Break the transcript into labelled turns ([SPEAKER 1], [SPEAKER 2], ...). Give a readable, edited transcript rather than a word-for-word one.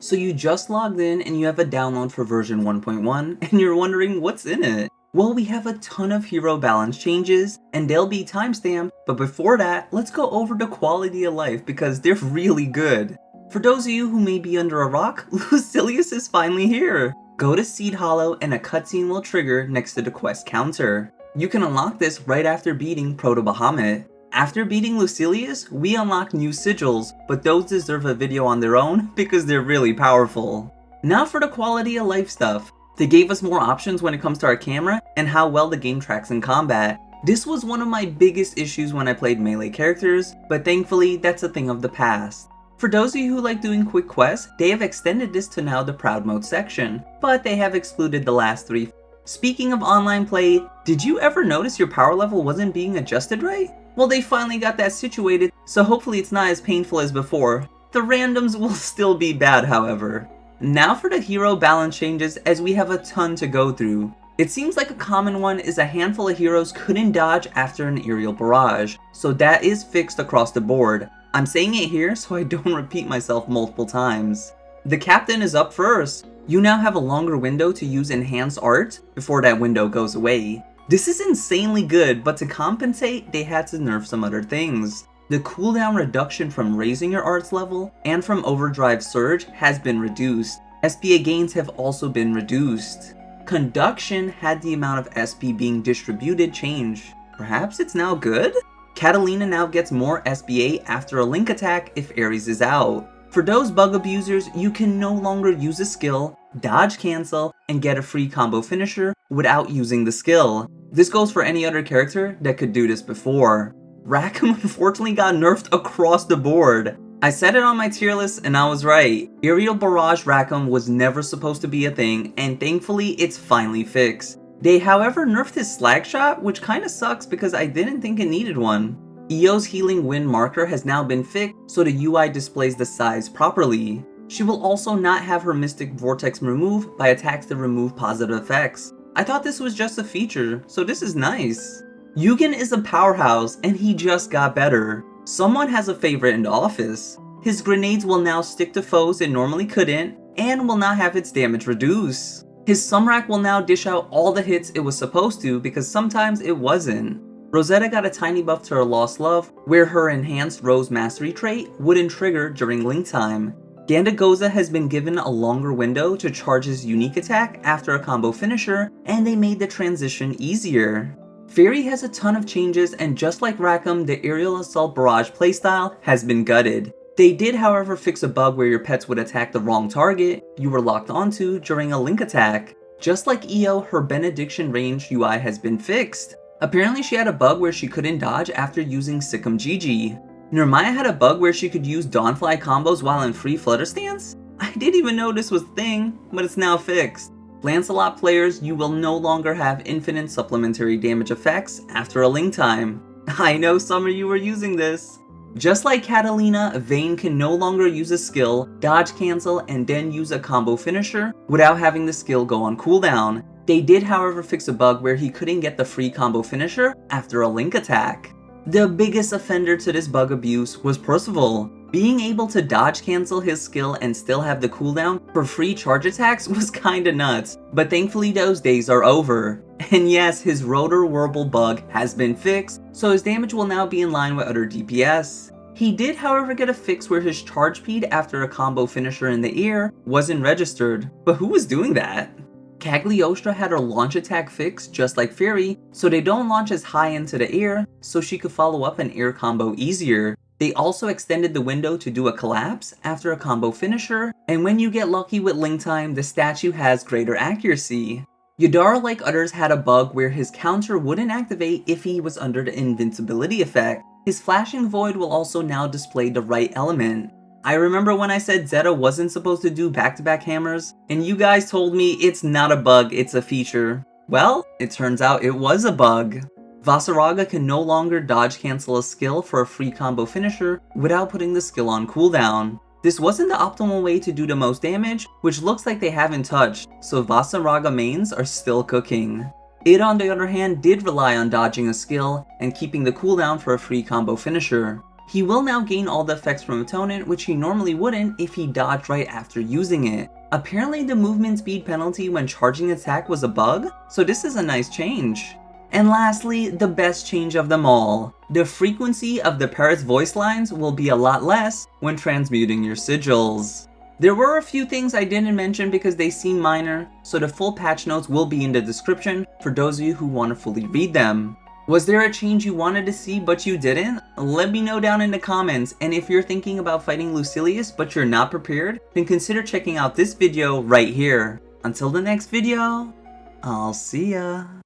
[SPEAKER 1] So you just logged in and you have a download for version 1.1 and you're wondering what's in it. Well, we have a ton of hero balance changes and they'll be timestamped, but before that, let's go over the quality of life because they're really good. For those of you who may be under a rock, Lucilius is finally here. Go to Seed Hollow and a cutscene will trigger next to the quest counter. You can unlock this right after beating Proto-Bahamut. After beating Lucilius, we unlock new sigils, but those deserve a video on their own because they're really powerful. Now for the quality of life stuff. They gave us more options when it comes to our camera and how well the game tracks in combat. This was one of my biggest issues when I played melee characters, but thankfully that's a thing of the past. For those of you who like doing quick quests, they have extended this to now the Proud Mode section, but they have excluded the last 3. Speaking of online play, did you ever notice your power level wasn't being adjusted right? Well, they finally got that situated, so hopefully it's not as painful as before. The randoms will still be bad, however. Now for the hero balance changes, as we have a ton to go through. It seems like a common one is a handful of heroes couldn't dodge after an aerial barrage, so that is fixed across the board. I'm saying it here so I don't repeat myself multiple times. The captain is up first. You now have a longer window to use enhanced art before that window goes away. This is insanely good, but to compensate, they had to nerf some other things. The cooldown reduction from raising your arts level and from overdrive surge has been reduced. SPA gains have also been reduced. Conduction had the amount of SP being distributed change. Perhaps it's now good? Katalina now gets more SPA after a link attack if Ares is out. For those bug abusers, you can no longer use a skill, dodge cancel, and get a free combo finisher without using the skill. This goes for any other character that could do this before. Rackam unfortunately got nerfed across the board. I said it on my tier list and I was right. Aerial Barrage Rackam was never supposed to be a thing, and thankfully it's finally fixed. They however nerfed his slag shot, which kinda sucks because I didn't think it needed one. Eo's healing wind marker has now been fixed so the UI displays the size properly. She will also not have her Mystic Vortex removed by attacks that remove positive effects. I thought this was just a feature, so this is nice. Eugen is a powerhouse and he just got better. Someone has a favorite in the office. His grenades will now stick to foes it normally couldn't, and will not have its damage reduced. His Sumrak will now dish out all the hits it was supposed to because sometimes it wasn't. Rosetta got a tiny buff to her Lost Love, where her enhanced Rose Mastery trait wouldn't trigger during link time. Ghandagoza has been given a longer window to charge his unique attack after a combo finisher, and they made the transition easier. Ferry has a ton of changes, and just like Rackam, the Aerial Assault Barrage playstyle has been gutted. They did however fix a bug where your pets would attack the wrong target you were locked onto during a link attack. Just like Io, her Benediction range UI has been fixed. Apparently she had a bug where she couldn't dodge after using Sikkim Gigi. Narmaya had a bug where she could use Dawnfly combos while in free flutter stance? I didn't even know this was a thing, but it's now fixed. Lancelot players, you will no longer have infinite supplementary damage effects after a link time. I know some of you are using this. Just like Katalina, Vane can no longer use a skill, dodge cancel, and then use a combo finisher without having the skill go on cooldown. They did however fix a bug where he couldn't get the free combo finisher after a link attack. The biggest offender to this bug abuse was Percival. Being able to dodge cancel his skill and still have the cooldown for free charge attacks was kinda nuts, but thankfully those days are over. And yes, his Rotor Warble bug has been fixed, so his damage will now be in line with other DPS. He did however get a fix where his charge speed after a combo finisher in the air wasn't registered, but who was doing that? Cagiostro had her launch attack fixed just like Ferry, so they don't launch as high into the air, so she could follow up an air combo easier. They also extended the window to do a collapse after a combo finisher, and when you get lucky with link time, the statue has greater accuracy. Yodarha, like others, had a bug where his counter wouldn't activate if he was under the invincibility effect. His flashing void will also now display the right element. I remember when I said Zeta wasn't supposed to do back-to-back hammers, and you guys told me it's not a bug, it's a feature. Well, it turns out it was a bug. Vaseraga can no longer dodge cancel a skill for a free combo finisher without putting the skill on cooldown. This wasn't the optimal way to do the most damage, which looks like they haven't touched, so Vaseraga mains are still cooking. It on the other hand did rely on dodging a skill and keeping the cooldown for a free combo finisher. He will now gain all the effects from Atonement, which he normally wouldn't if he dodged right after using it. Apparently the movement speed penalty when charging attack was a bug, so this is a nice change. And lastly, the best change of them all. The frequency of the parrot's voice lines will be a lot less when transmuting your sigils. There were a few things I didn't mention because they seem minor, so the full patch notes will be in the description for those of you who want to fully read them. Was there a change you wanted to see but you didn't? Let me know down in the comments, and if you're thinking about fighting Lucilius but you're not prepared, then consider checking out this video right here. Until the next video, I'll see ya.